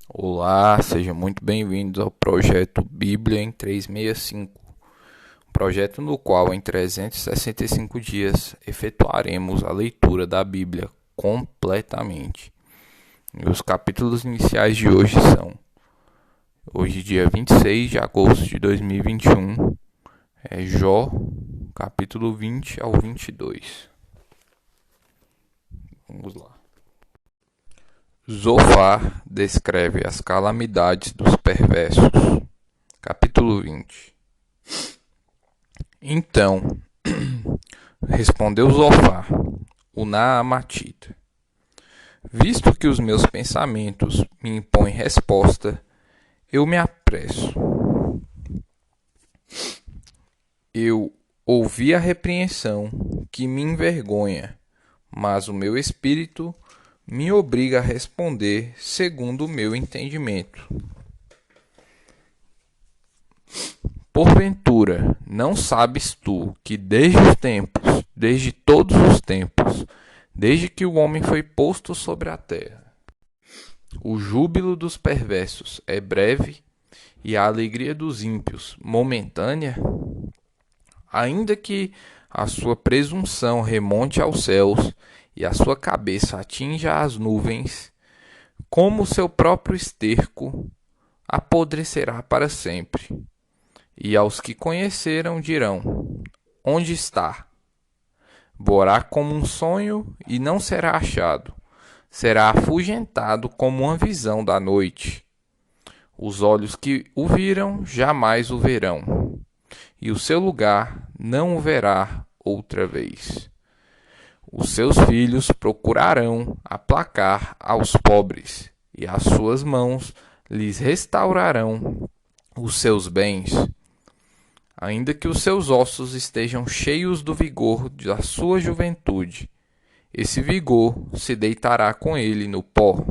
Olá, sejam muito bem-vindos ao projeto Bíblia em 365, um projeto no qual em 365 dias efetuaremos a leitura da Bíblia completamente. E os capítulos iniciais de hoje são: hoje, dia 26 de agosto de 2021, é Jó, capítulo 20 ao 22. Vamos lá. Zofar descreve as calamidades dos perversos. Capítulo 20. Então respondeu Zofar, o Naamatita: visto que os meus pensamentos me impõem resposta, eu me apresso. Eu ouvi a repreensão que me envergonha, mas o meu espírito me obriga a responder segundo o meu entendimento. Porventura, não sabes tu que desde todos os tempos, desde que o homem foi posto sobre a terra, o júbilo dos perversos é breve e a alegria dos ímpios momentânea? Ainda que a sua presunção remonte aos céus e a sua cabeça atinja as nuvens, como seu próprio esterco apodrecerá para sempre. E aos que conheceram dirão: onde está? Voará como um sonho e não será achado. Será afugentado como uma visão da noite. Os olhos que o viram jamais o verão, e o seu lugar não o verá outra vez. Os seus filhos procurarão aplacar aos pobres, e as suas mãos lhes restaurarão os seus bens. Ainda que os seus ossos estejam cheios do vigor da sua juventude, esse vigor se deitará com ele no pó.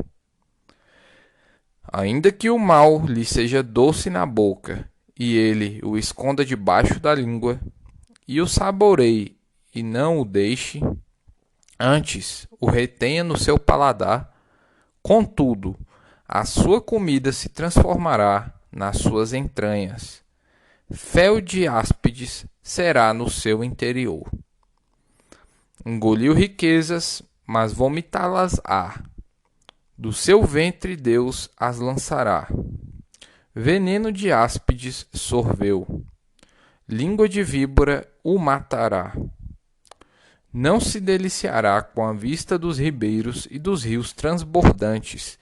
Ainda que o mal lhe seja doce na boca, e ele o esconda debaixo da língua, e o saboreie e não o deixe, antes o retenha no seu paladar, contudo, a sua comida se transformará nas suas entranhas. Fel de áspides será no seu interior. Engoliu riquezas, mas vomitá-las-á. Do seu ventre Deus as lançará. Veneno de áspides sorveu. Língua de víbora o matará. Não se deliciará com a vista dos ribeiros e dos rios transbordantes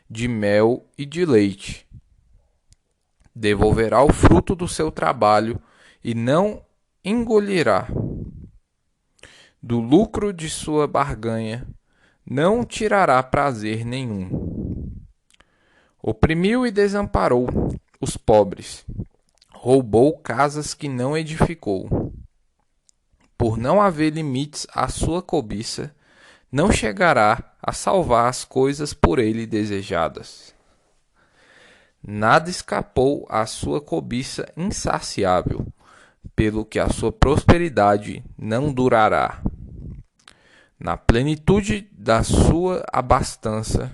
de mel e de leite. Devolverá o fruto do seu trabalho e não engolirá. Do lucro de sua barganha não tirará prazer nenhum. Oprimiu e desamparou os pobres. Roubou casas que não edificou. Por não haver limites à sua cobiça, não chegará a salvar as coisas por ele desejadas. Nada escapou à sua cobiça insaciável, pelo que a sua prosperidade não durará. Na plenitude da sua abastança,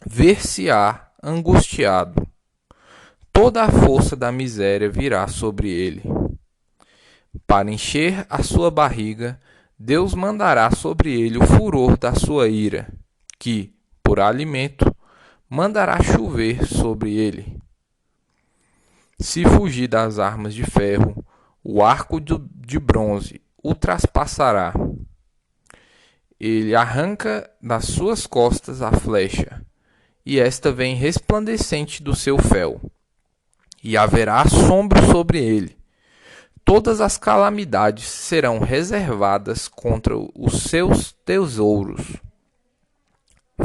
ver-se-á angustiado. Toda a força da miséria virá sobre ele. Para encher a sua barriga, Deus mandará sobre ele o furor da sua ira, que, por alimento, mandará chover sobre ele. Se fugir das armas de ferro, o arco de bronze o traspassará. Ele arranca das suas costas a flecha, e esta vem resplandecente do seu fel, e haverá assombro sobre ele. Todas as calamidades serão reservadas contra os seus tesouros.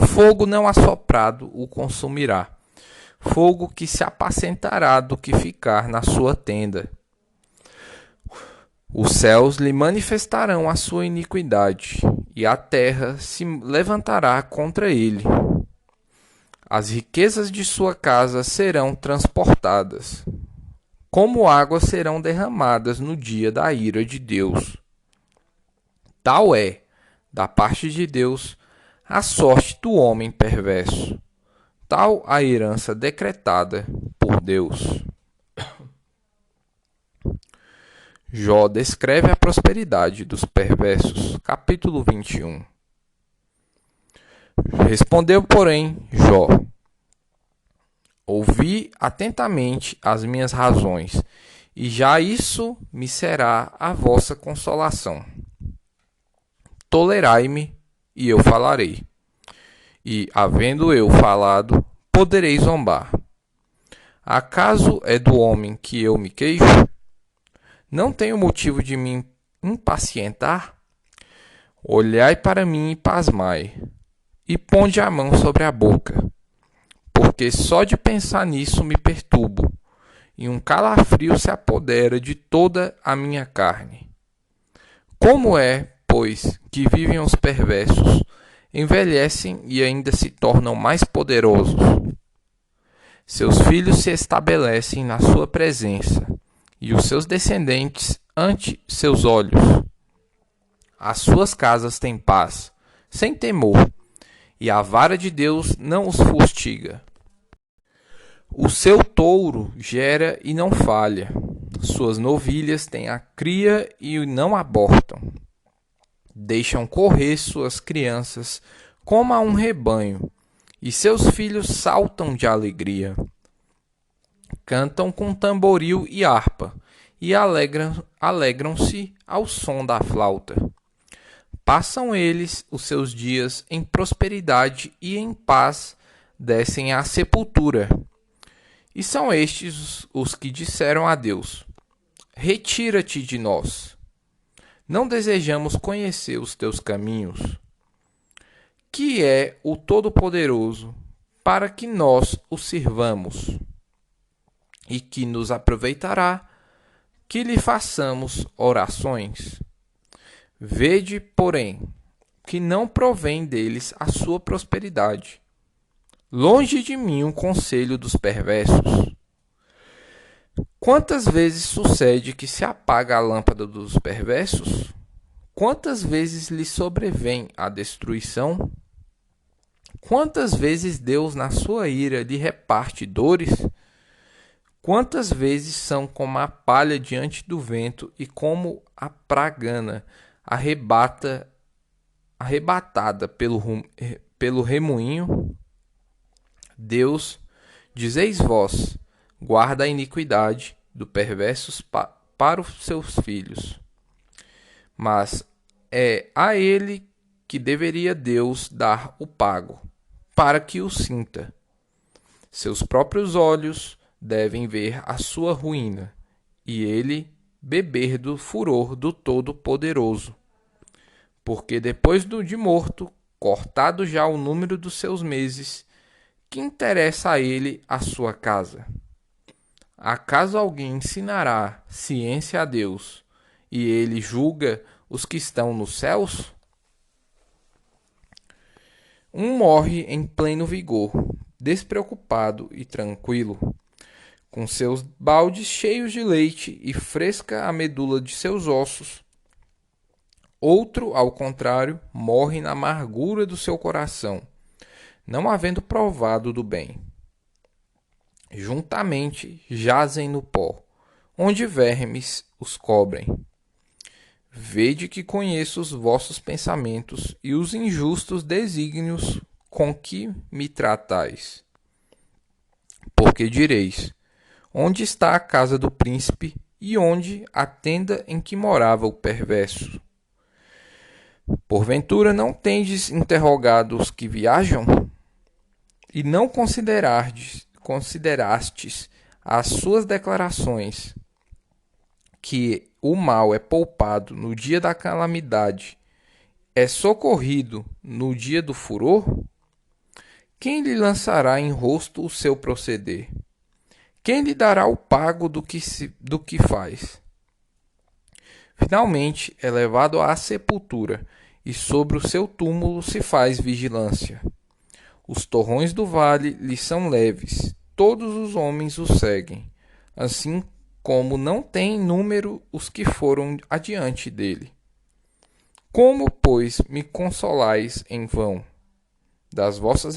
Fogo não assoprado o consumirá, fogo que se apacentará do que ficar na sua tenda. Os céus lhe manifestarão a sua iniquidade, e a terra se levantará contra ele. As riquezas de sua casa serão transportadas, como águas serão derramadas no dia da ira de Deus. Tal é, da parte de Deus, a sorte do homem perverso. tal a herança decretada por Deus. Jó descreve a prosperidade dos perversos, capítulo 21. Respondeu, porém, Jó: ouvi atentamente as minhas razões, e já isso me será a vossa consolação. Tolerai-me, e eu falarei, e, havendo eu falado, poderei zombar. Acaso é do homem que eu me queixo? Não tenho motivo de me impacientar? Olhai para mim e pasmai, e ponde a mão sobre a boca, porque só de pensar nisso me perturbo, e um calafrio se apodera de toda a minha carne. Como é, pois, que vivem os perversos, envelhecem e ainda se tornam mais poderosos? Seus filhos se estabelecem na sua presença, e os seus descendentes ante seus olhos. As suas casas têm paz, sem temor, e a vara de Deus não os fustiga. O seu touro gera e não falha, suas novilhas têm a cria e não abortam. Deixam correr suas crianças como a um rebanho, e seus filhos saltam de alegria. Cantam com tamboril e harpa, e alegram-se ao som da flauta. Passam eles os seus dias em prosperidade e em paz descem à sepultura. E são estes os que disseram a Deus: retira-te de nós. Não desejamos conhecer os teus caminhos. Que é o Todo-Poderoso, para que nós o sirvamos, e que nos aproveitará que lhe façamos orações. Vede, porém, que não provém deles a sua prosperidade. Longe de mim o conselho dos perversos. Quantas vezes sucede que se apaga a lâmpada dos perversos? Quantas vezes lhe sobrevém a destruição? Quantas vezes Deus, na sua ira, lhe reparte dores? Quantas vezes são como a palha diante do vento e como a pragana arrebatada pelo remoinho? Deus, dizeis vós, guarda a iniquidade do perverso para os seus filhos. Mas é a ele que deveria Deus dar o pago, para que o sinta. Seus próprios olhos devem ver a sua ruína, e ele beber do furor do Todo-Poderoso. Porque depois de morto, cortado já o número dos seus meses, que interessa a ele a sua casa? Acaso alguém ensinará ciência a Deus, e ele julga os que estão nos céus? Um morre em pleno vigor, despreocupado e tranquilo, com seus baldes cheios de leite e fresca a medula de seus ossos. Outro, ao contrário, morre na amargura do seu coração, não havendo provado do bem. Juntamente jazem no pó, onde vermes os cobrem. Vede que conheço os vossos pensamentos e os injustos desígnios com que me tratais. Porque direis: onde está a casa do príncipe e onde a tenda em que morava o perverso? Porventura não tendes interrogado os que viajam? E não considerastes as suas declarações, que o mal é poupado no dia da calamidade, é socorrido no dia do furor? Quem lhe lançará em rosto o seu proceder? Quem lhe dará o pago do que faz? Finalmente é levado à sepultura, e sobre o seu túmulo se faz vigilância. Os torrões do vale lhe são leves, todos os homens o seguem, assim como não tem número os que foram adiante dele. Como, pois, me consolais em vão? Das vossas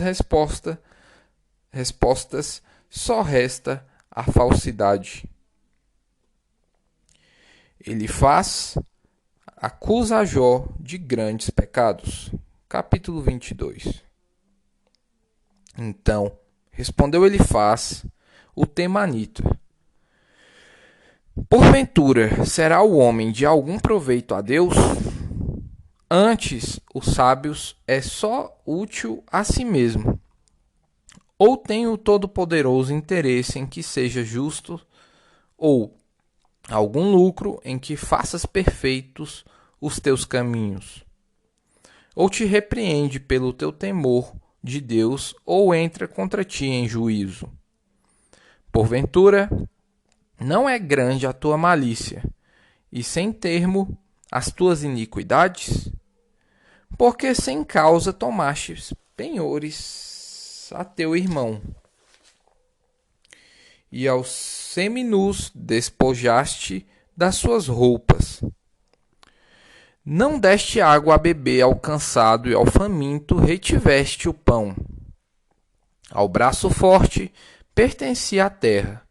respostas, só resta a falsidade. Elifaz acusa Jó de grandes pecados. Capítulo 22. Então, respondeu Elifaz, o temanita: porventura, será o homem de algum proveito a Deus? Antes, os sábios é só útil a si mesmo. Ou tem o Todo-Poderoso interesse em que seja justo, ou algum lucro em que faças perfeitos os teus caminhos. Ou te repreende pelo teu temor de Deus, ou entra contra ti em juízo. Porventura, não é grande a tua malícia, e sem termo as tuas iniquidades? Porque sem causa tomastes penhores a teu irmão, e aos seminus despojaste das suas roupas. Não deste água a beber ao cansado, e ao faminto retiveste o pão. Ao braço forte pertencia a terra,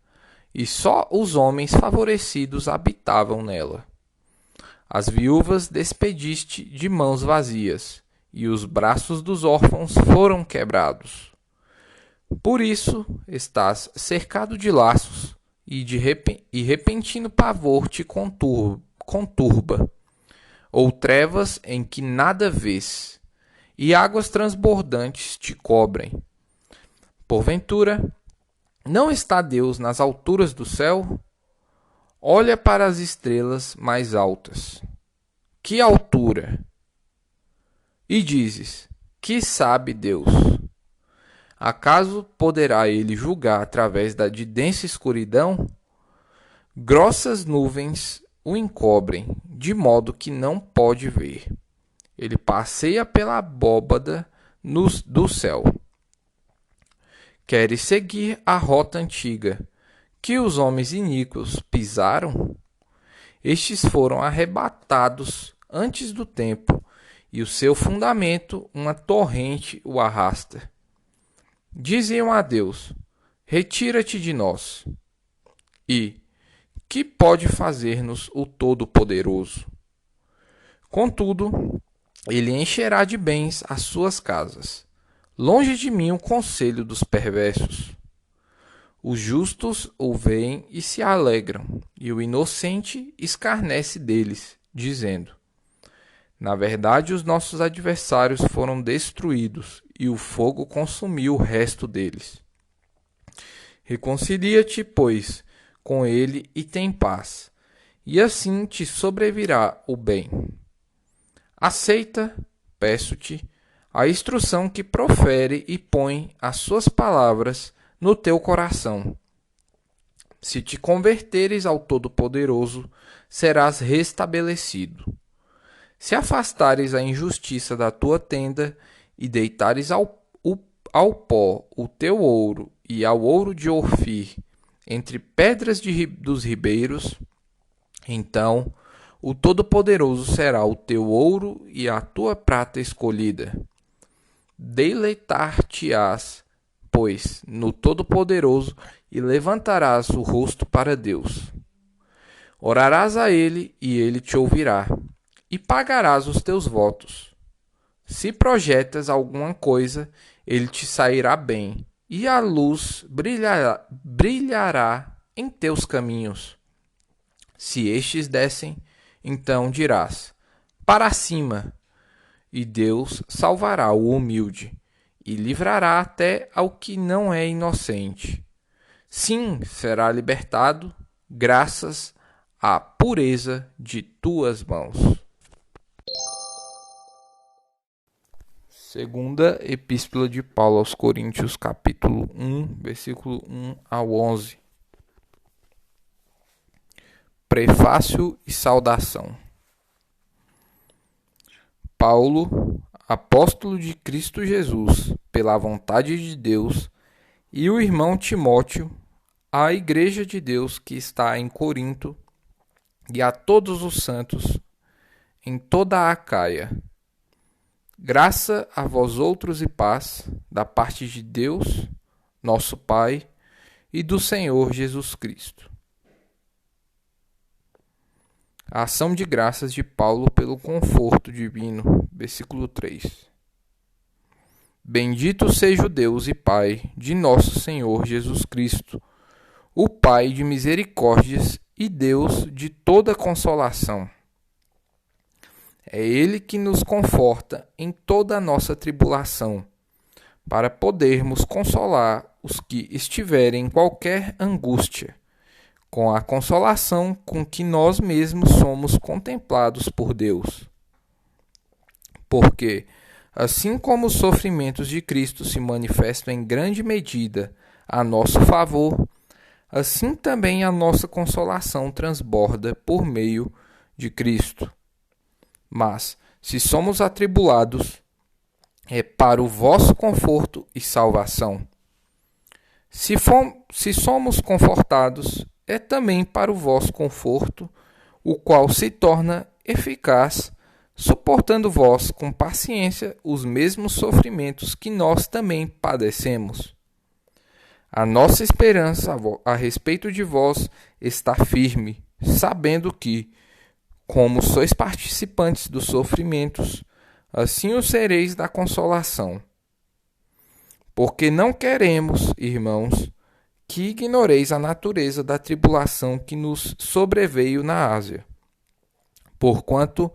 e só os homens favorecidos habitavam nela. As viúvas despediste de mãos vazias, e os braços dos órfãos foram quebrados. Por isso estás cercado de laços, e repentino pavor te conturba, ou trevas em que nada vês, e águas transbordantes te cobrem. Porventura, não está Deus nas alturas do céu? Olha para as estrelas mais altas. Que altura! E dizes: que sabe Deus? Acaso poderá ele julgar através de densa escuridão? Grossas nuvens o encobrem, de modo que não pode ver. Ele passeia pela abóbada do céu. Queres seguir a rota antiga, que os homens iníquos pisaram? Estes foram arrebatados antes do tempo, e o seu fundamento uma torrente o arrasta. Diziam a Deus: retira-te de nós. E que pode fazer-nos o Todo-Poderoso? Contudo, ele encherá de bens as suas casas. Longe de mim o conselho dos perversos. Os justos o veem e se alegram, e o inocente escarnece deles, dizendo: na verdade, os nossos adversários foram destruídos, e o fogo consumiu o resto deles. Reconcilia-te, pois, com ele e tem paz, e assim te sobrevirá o bem. Aceita, peço-te, a instrução que profere e põe as suas palavras no teu coração. Se te converteres ao Todo-Poderoso, serás restabelecido. Se afastares a injustiça da tua tenda e deitares ao pó o teu ouro e ao ouro de Ofir entre pedras dos ribeiros, então o Todo-Poderoso será o teu ouro e a tua prata escolhida. Deleitar-te-ás, pois, no Todo-Poderoso, e levantarás o rosto para Deus. Orarás a ele, e ele te ouvirá, e pagarás os teus votos. Se projetas alguma coisa, ele te sairá bem, e a luz brilhará em teus caminhos. Se estes descem, então dirás: para cima, e Deus salvará o humilde, e livrará até ao que não é inocente. Sim, será libertado, graças à pureza de tuas mãos. Segunda Epístola de Paulo aos Coríntios, capítulo 1, versículo 1 ao 11. Prefácio e saudação. Paulo, apóstolo de Cristo Jesus, pela vontade de Deus, e o irmão Timóteo, à Igreja de Deus que está em Corinto, e a todos os santos em toda a Acaia. Graça a vós outros e paz, da parte de Deus, nosso Pai, e do Senhor Jesus Cristo. A ação de graças de Paulo pelo conforto divino. Versículo 3. Bendito seja o Deus e Pai de nosso Senhor Jesus Cristo, o Pai de misericórdias e Deus de toda consolação. É Ele que nos conforta em toda a nossa tribulação, para podermos consolar os que estiverem em qualquer angústia, com a consolação com que nós mesmos somos contemplados por Deus. Porque, assim como os sofrimentos de Cristo se manifestam em grande medida a nosso favor, assim também a nossa consolação transborda por meio de Cristo. Mas, se somos atribulados, é para o vosso conforto e salvação. Se somos confortados, é também para o vosso conforto, o qual se torna eficaz, suportando vós com paciência os mesmos sofrimentos que nós também padecemos. A nossa esperança a respeito de vós está firme, sabendo que, como sois participantes dos sofrimentos, assim o sereis da consolação. Porque não queremos, irmãos, que ignoreis a natureza da tribulação que nos sobreveio na Ásia, porquanto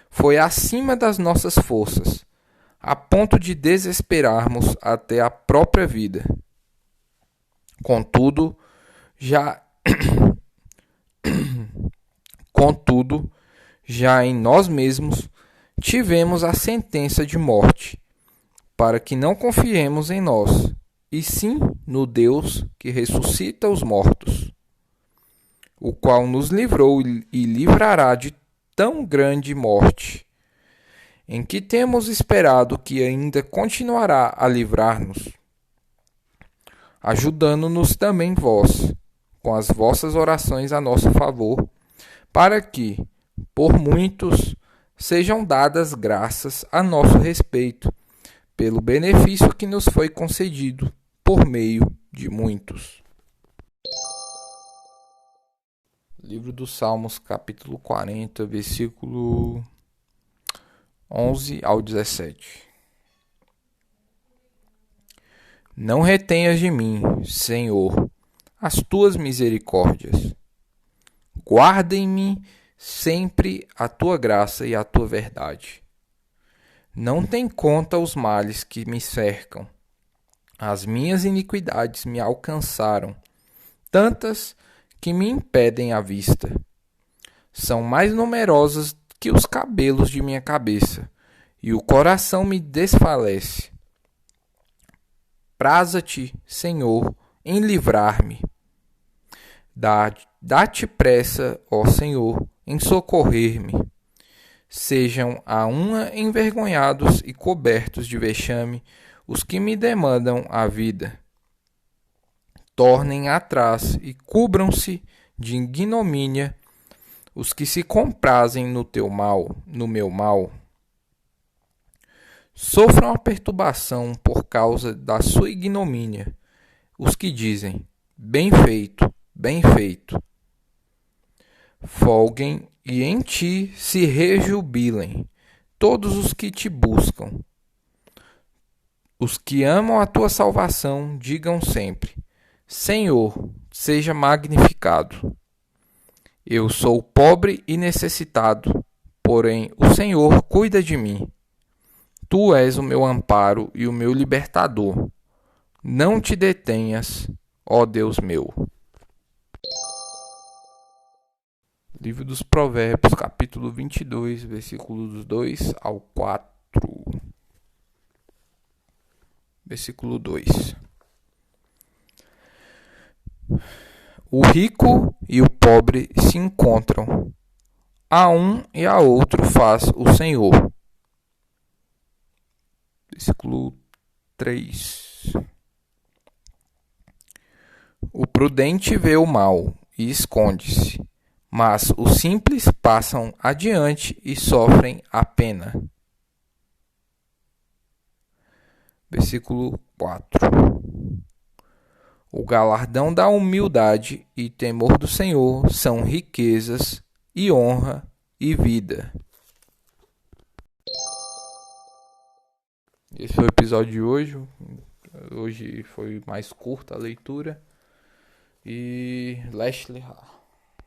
foi acima das nossas forças, a ponto de desesperarmos até a própria vida. Contudo, já em nós mesmos tivemos a sentença de morte, para que não confiemos em nós, e sim no Deus que ressuscita os mortos, o qual nos livrou e livrará de tão grande morte, em que temos esperado que ainda continuará a livrar-nos, ajudando-nos também vós, com as vossas orações a nosso favor, para que, por muitos, sejam dadas graças a nosso respeito, pelo benefício que nos foi concedido por meio de muitos. Livro dos Salmos, capítulo 40, versículo 11 ao 17. Não retenhas de mim, Senhor, as tuas misericórdias. Guardem-me sempre a tua graça e a tua verdade. Não tem conta os males que me cercam. As minhas iniquidades me alcançaram, tantas que me impedem a vista. São mais numerosas que os cabelos de minha cabeça, e o coração me desfalece. Praza-te, Senhor, em livrar-me. Dá-te pressa, ó Senhor, em socorrer-me. Sejam a uma envergonhados e cobertos de vexame os que me demandam a vida. Tornem atrás e cubram-se de ignomínia os que se comprazem no meu mal. Sofram a perturbação por causa da sua ignomínia os que dizem, bem feito, bem feito. Folguem e em ti se rejubilem todos os que te buscam. Os que amam a tua salvação digam sempre, Senhor, seja magnificado. Eu sou pobre e necessitado, porém o Senhor cuida de mim. Tu és o meu amparo e o meu libertador. Não te detenhas, ó Deus meu. Livro dos Provérbios, capítulo 22, versículos 2 ao 4. Versículo 2. O rico e o pobre se encontram. A um e a outro faz o Senhor. Versículo 3. O prudente vê o mal e esconde-se, mas os simples passam adiante e sofrem a pena. Versículo 4. O galardão da humildade e temor do Senhor são riquezas e honra e vida. Esse foi o episódio de hoje. Hoje foi mais curta a leitura. E Leslie